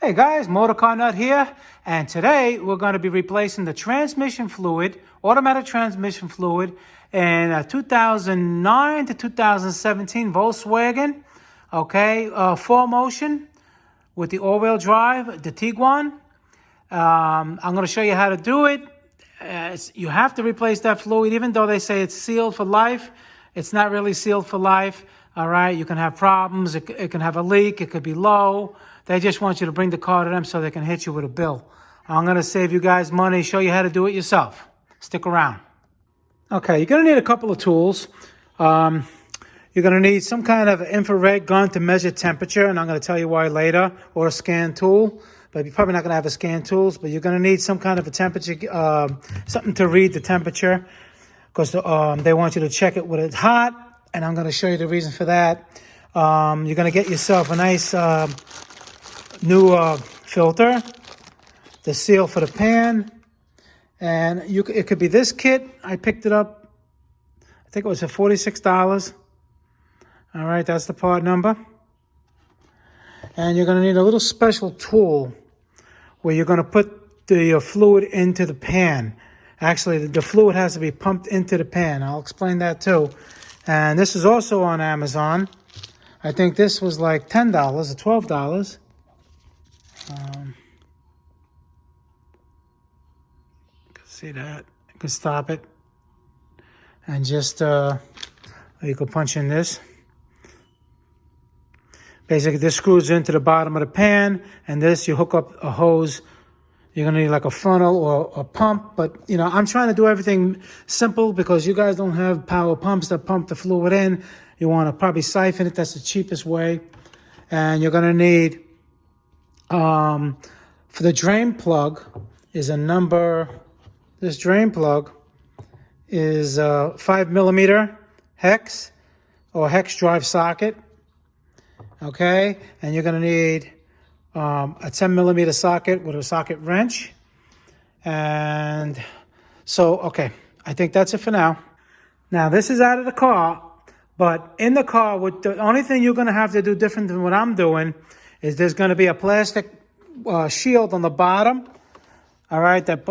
Hey guys, Motor Car Nut here, and today we're going to be replacing the transmission fluid, automatic transmission fluid, in a 2009 to 2017 Volkswagen, okay, 4Motion with the all-wheel drive, the Tiguan. I'm going to show you how to do it. You have to replace that fluid, even though they say it's sealed for life. It's not really sealed for life. All right, you can have problems. It can have a leak. It could be low. They just want you to bring the car to them so they can hit you with a bill. I'm going to save you guys money, show you how to do it yourself. Stick around. Okay, you're going to need a couple of tools. You're going to need some kind of infrared gun to measure temperature, and I'm going to tell you why later, or a scan tool. But you're probably not going to have a scan tools, but you're going to need some kind of a temperature, something to read the temperature, because they want you to check it when it's hot, and I'm going to show you the reason for that. You're going to get yourself a nice new filter, the seal for the pan, and it could be this kit. I picked it up, I think it was at $46. All right, that's the part number. And you're going to need a little special tool where you're going to put the fluid into the pan. Actually, the fluid has to be pumped into the pan. I'll explain that too. And this is also on Amazon. I think this was like $10 or $12. You can see that. You can stop it. And just, you can punch in this. Basically, this screws into the bottom of the pan, and this, you hook up a hose. You're going to need like a funnel or a pump, but, you know, I'm trying to do everything simple because you guys don't have power pumps that pump the fluid in. You want to probably siphon it. That's the cheapest way. And you're going to need, for the drain plug, is a number, this drain plug is 5mm hex or hex drive socket. Okay, and you're going to need a 10mm socket with a socket wrench. And so, okay, I think that's it for now. Now, this is out of the car, but in the car, the only thing you're going to have to do different than what I'm doing is there's going to be a plastic shield on the bottom. All right, that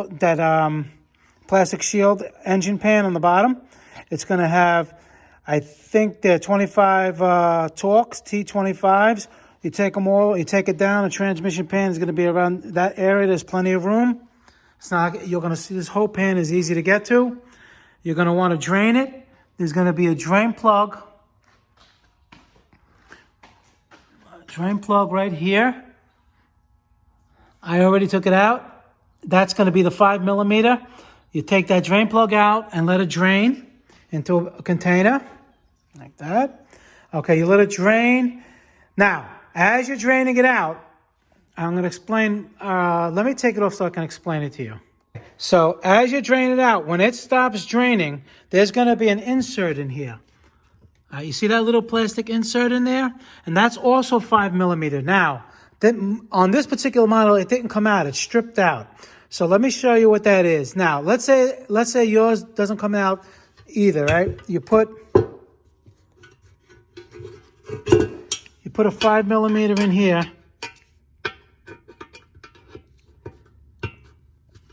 plastic shield engine pan on the bottom. It's going to have, I think they're 25 Torx, T25s. You take them all, you take it down, the transmission pan is going to be around that area. There's plenty of room. It's not, you're going to see this whole pan is easy to get to. You're going to want to drain it. There's going to be a drain plug. Drain plug right here. I already took it out. That's going to be the 5mm. You take that drain plug out and let it drain into a container. Like that. Okay, you let it drain. Now, as you're draining it out, I'm going to explain. Let me take it off so I can explain it to you. So, as you drain it out, when it stops draining, there's going to be an insert in here. You see that little plastic insert in there? And that's also 5mm. Now, on this particular model, it didn't come out. It's stripped out. So let me show you what that is. Now, let's say yours doesn't come out either, right? You put a 5mm in here,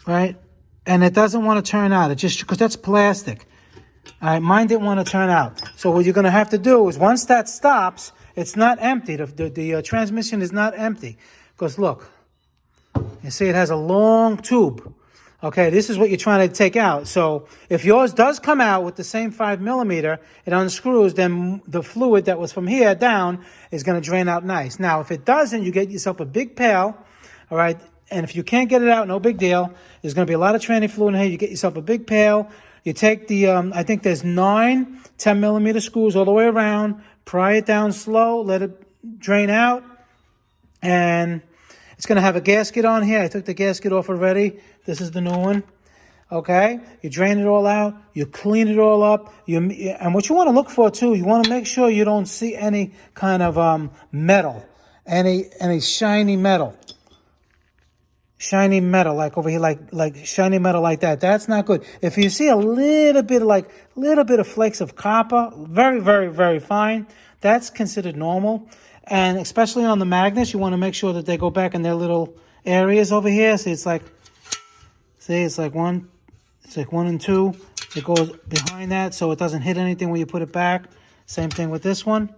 right? And it doesn't want to turn out. It just, because that's plastic. All right, mine didn't want to turn out. So what you're going to have to do is once that stops, it's not empty. The transmission is not empty. Because look, you see it has a long tube. Okay, this is what you're trying to take out. So if yours does come out with the same 5mm, it unscrews, then the fluid that was from here down is going to drain out nice. Now, if it doesn't, you get yourself a big pail, all right? And if you can't get it out, no big deal. There's going to be a lot of tranny fluid in here. You get yourself a big pail. You take the, I think there's 9 10mm screws all the way around. Pry it down slow, let it drain out, and it's going to have a gasket on here. I took the gasket off already. This is the new one. Okay? You drain it all out. You clean it all up. And what you want to look for, too, you want to make sure you don't see any kind of metal, any shiny metal. Shiny metal, like over here, like shiny metal like that. That's not good. If you see a little bit of flakes of copper, very, very, very fine, that's considered normal. And especially on the magnets, you want to make sure that they go back in their little areas over here. See, it's like one and two. It goes behind that so it doesn't hit anything when you put it back. Same thing with this one.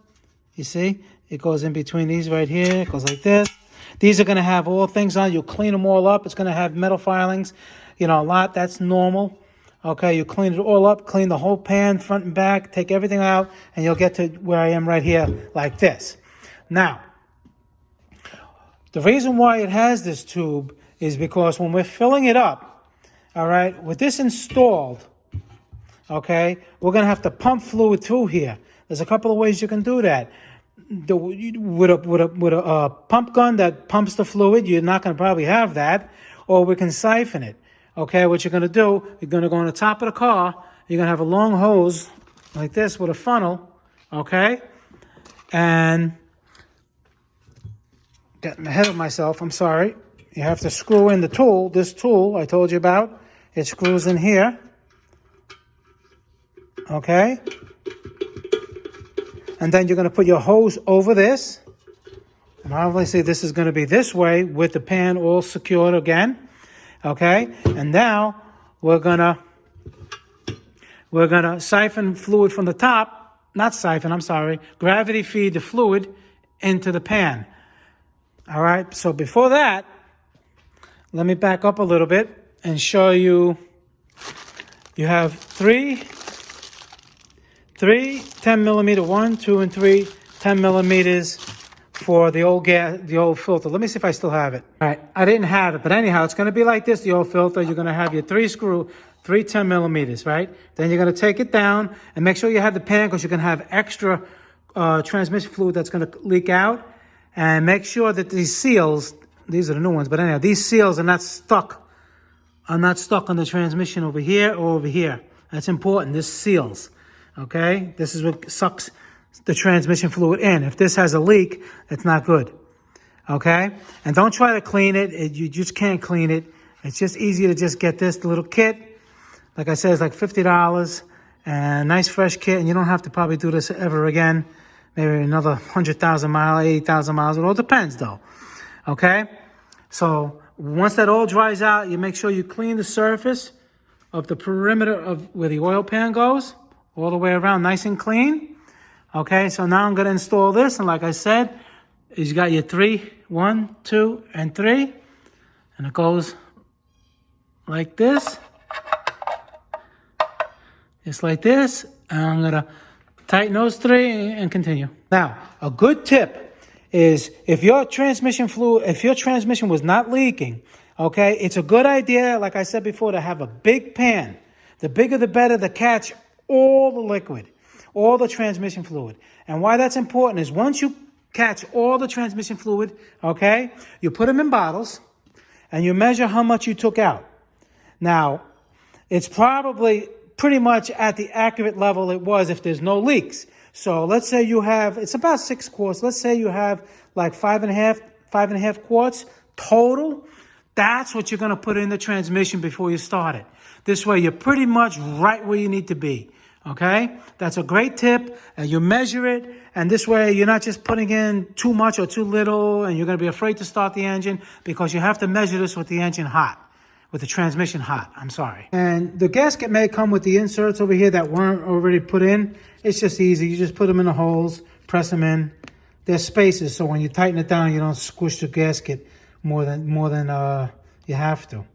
You see, it goes in between these right here. It goes like this. These are going to have all things on. You'll clean them all up. It's going to have metal filings, you know, a lot. That's normal. Okay, you clean it all up, clean the whole pan, front and back, take everything out, and you'll get to where I am right here like this. Now, the reason why it has this tube is because when we're filling it up, all right, with this installed, okay, we're going to have to pump fluid through here. There's a couple of ways you can do that. With a pump gun that pumps the fluid, you're not going to probably have that, or we can siphon it. Okay, what you're going to do, you're going to go on the top of the car, you're going to have a long hose like this with a funnel, okay, and getting ahead of myself, I'm sorry. You have to screw in the tool, this tool I told you about, it screws in here, okay, and then you're going to put your hose over this, and obviously this is going to be this way with the pan all secured again, okay, and now we're gonna siphon fluid from the top, not siphon, I'm sorry, gravity feed the fluid into the pan. All right, so before that, let me back up a little bit and show you. You have three 10 millimeter, 1, 2, and 3 10 millimeters for the old filter. Let me see if I still have it. All right, I didn't have it, but anyhow, it's going to be like this, the old filter. You're going to have your 3 10 millimeters, right? Then you're going to take it down and make sure you have the pan because you're going to have extra transmission fluid that's going to leak out. And make sure that these seals, these are the new ones, but anyhow, these seals are not stuck on the transmission over here or over here. That's important, this seals, okay? This is what sucks the transmission fluid in. If this has a leak, it's not good, okay? And don't try to clean it. You just can't clean it. It's just easy to just get this little kit. Like I said, it's like $50 and a nice fresh kit, and you don't have to probably do this ever again. Maybe another 100,000 miles, 80,000 miles. It all depends, though. Okay? So once that all dries out, you make sure you clean the surface of the perimeter of where the oil pan goes, all the way around, nice and clean. Okay? So now I'm going to install this. And like I said, you got your 1, 2, and 3. And it goes like this. Just like this. And I'm going to tighten those 3 and continue. Now, a good tip is if your transmission was not leaking, okay, it's a good idea, like I said before, to have a big pan. The bigger the better to catch all the liquid, all the transmission fluid. And why that's important is once you catch all the transmission fluid, okay, you put them in bottles and you measure how much you took out. Now, it's probably pretty much at the accurate level it was if there's no leaks. So let's say you have, it's about 6 quarts. Let's say you have like 5.5 quarts total. That's what you're going to put in the transmission before you start it. This way you're pretty much right where you need to be. Okay? That's a great tip. You measure it, and this way you're not just putting in too much or too little, and you're going to be afraid to start the engine because you have to measure this with the engine hot. With the transmission hot, I'm sorry. And the gasket may come with the inserts over here that weren't already put in. It's just easy. You just put them in the holes, press them in. There's spaces, so when you tighten it down, you don't squish the gasket more than you have to. All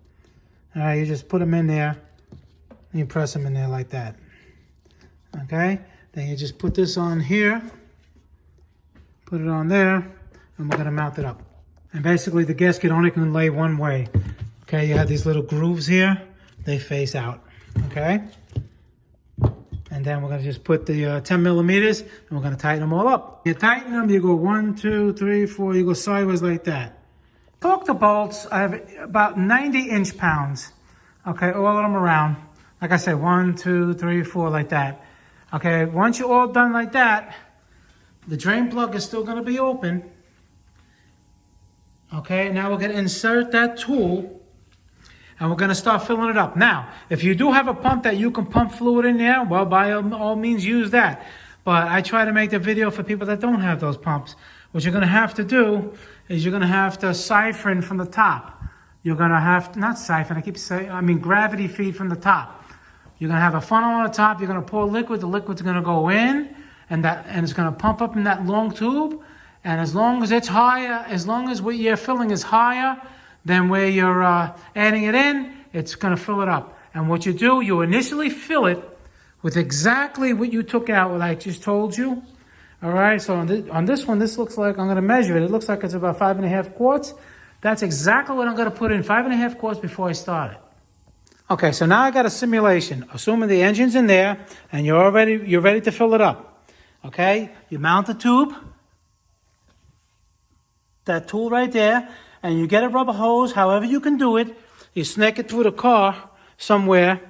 right, you just put them in there, and you press them in there like that. Okay? Then you just put this on here, put it on there, and we're gonna mount it up. And basically, the gasket only can lay one way. Okay, you have these little grooves here. They face out, okay? And then we're gonna just put the 10 millimeters and we're gonna tighten them all up. You tighten them, you go 1, 2, 3, 4, you go sideways like that. Torque the bolts, I have about 90 inch-pounds. Okay, all of them around. Like I said, 1, 2, 3, 4, like that. Okay, once you're all done like that, the drain plug is still gonna be open. Okay, now we're gonna insert that tool and we're gonna start filling it up. Now, if you do have a pump that you can pump fluid in there, well, by all means use that. But I try to make the video for people that don't have those pumps. what you're going to have to do is you're going to have to siphon from the top. You're going to have, not siphon, gravity feed from the top. You're going to have a funnel on the top. You're going to pour liquid. The liquid's going to go in, and it's going to pump up in that long tube. And as long as it's higher, as long as what you're filling is higher than where you're adding it in, it's going to fill it up. And what you do, you initially fill it with exactly what you took out, what I just told you. All right, so on this one, this looks like, I'm going to measure it. It looks like it's about 5.5 quarts. That's exactly what I'm going to put in, 5.5 quarts before I start it. Okay, so now I got a simulation. Assuming the engine's in there and you're ready to fill it up. Okay, you mount the tube, that tool right there, and you get a rubber hose, however you can do it. You snake it through the car somewhere,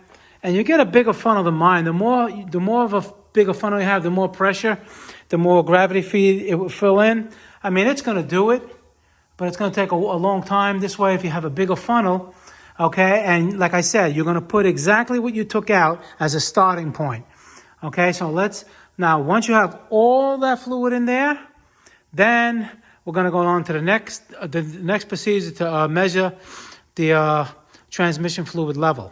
and you get a bigger funnel than mine. The more of a bigger funnel you have, the more pressure, the more gravity feed it will fill in. I mean, it's going to do it, but it's going to take a long time. This way, if you have a bigger funnel, okay, and like I said, you're going to put exactly what you took out as a starting point. Okay, so now once you have all that fluid in there, then we're going to go on to the next procedure to measure the transmission fluid level.